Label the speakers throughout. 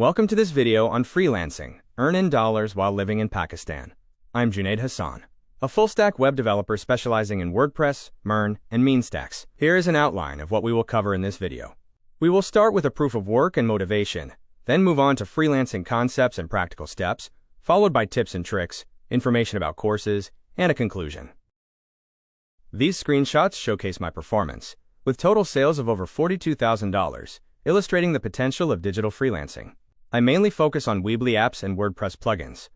Speaker 1: Welcome to this video on freelancing, earn in dollars while living in Pakistan. I'm Junaid Hassan, a full-stack web developer specializing in WordPress, MERN, and mean stacks. Here is an outline of what we will cover in this video. We will start with a proof of work and motivation, then move on to freelancing concepts and practical steps, followed by tips and tricks, information about courses, and a conclusion. These screenshots showcase my performance, with total sales of over $42,000, illustrating the potential of digital freelancing. I mainly focus on Weebly apps and WordPress plugins.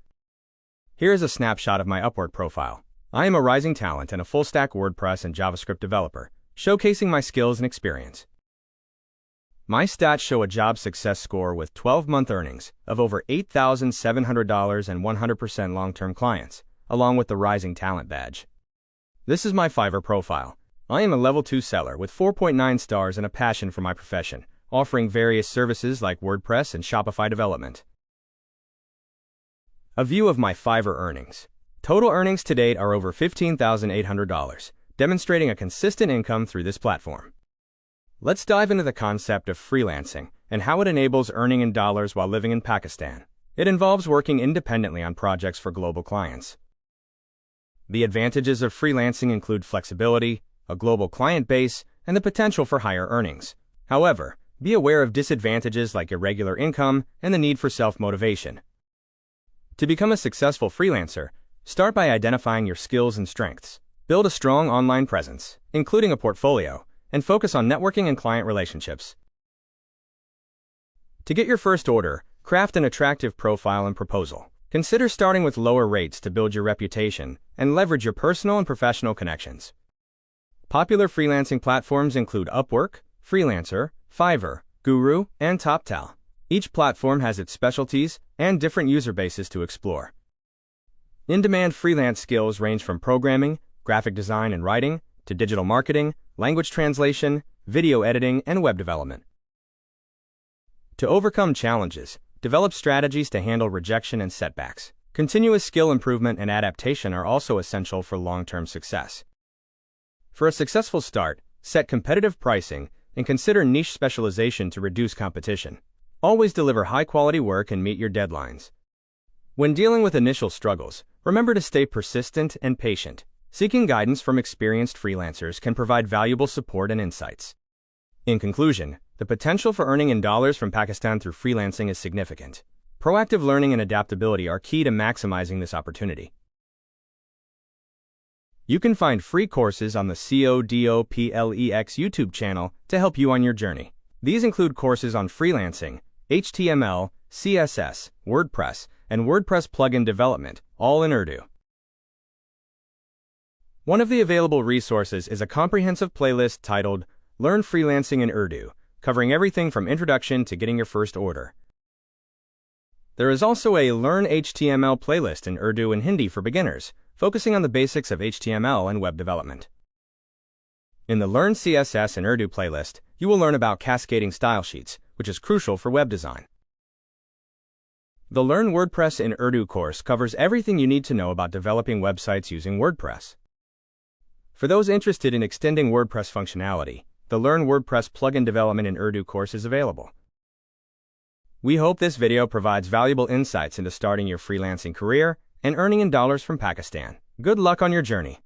Speaker 1: Here is a snapshot of my Upwork profile. I am a rising talent and a full-stack WordPress and JavaScript developer, showcasing my skills and experience. My stats show a job success score with 12-month earnings of over $8,700 and 100% long-term clients, along with the Rising Talent badge. This is my Fiverr profile. I am a level 2 seller with 4.9 stars and a passion for my profession, offering various services like WordPress and Shopify development. A view of my Fiverr earnings. Total earnings to date are over $15,800, demonstrating a consistent income through this platform. Let's dive into the concept of freelancing and how it enables earning in dollars while living in Pakistan. It involves working independently on projects for global clients. The advantages of freelancing include flexibility, a global client base, and the potential for higher earnings. However, be aware of disadvantages like irregular income and the need for self-motivation. To become a successful freelancer, start by identifying your skills and strengths. Build a strong online presence, including a portfolio, and focus on networking and client relationships. To get your first order, craft an attractive profile and proposal. Consider starting with lower rates to build your reputation and leverage your personal and professional connections. Popular freelancing platforms include Upwork, Freelancer, Fiverr, Guru, and TopTal. Each platform has its specialties and different user bases to explore. In-demand freelance skills range from programming, graphic design and writing, to digital marketing, language translation, video editing, and web development. To overcome challenges, develop strategies to handle rejection and setbacks. Continuous skill improvement and adaptation are also essential for long-term success. For a successful start, set competitive pricing and consider niche specialization to reduce competition. Always deliver high-quality work and meet your deadlines. When dealing with initial struggles, remember to stay persistent and patient. Seeking guidance from experienced freelancers can provide valuable support and insights. In conclusion, the potential for earning in dollars from Pakistan through freelancing is significant. Proactive learning and adaptability are key to maximizing this opportunity. You can find free courses on the CODOPLEX YouTube channel to help you on your journey. These include courses on freelancing, HTML, CSS, WordPress, and WordPress plugin development, all in Urdu. One of the available resources is a comprehensive playlist titled Learn Freelancing in Urdu, covering everything from introduction to getting your first order. There is also a Learn HTML playlist in Urdu and Hindi for beginners, focusing on the basics of HTML and web development. In the Learn CSS and Urdu playlist, you will learn about cascading style sheets, which is crucial for web design. The Learn WordPress in Urdu course covers everything you need to know about developing websites using WordPress. For those interested in extending WordPress functionality, the Learn WordPress plugin development in Urdu course is available. We hope this video provides valuable insights into starting your freelancing career and earning in dollars from Pakistan. Good luck on your journey.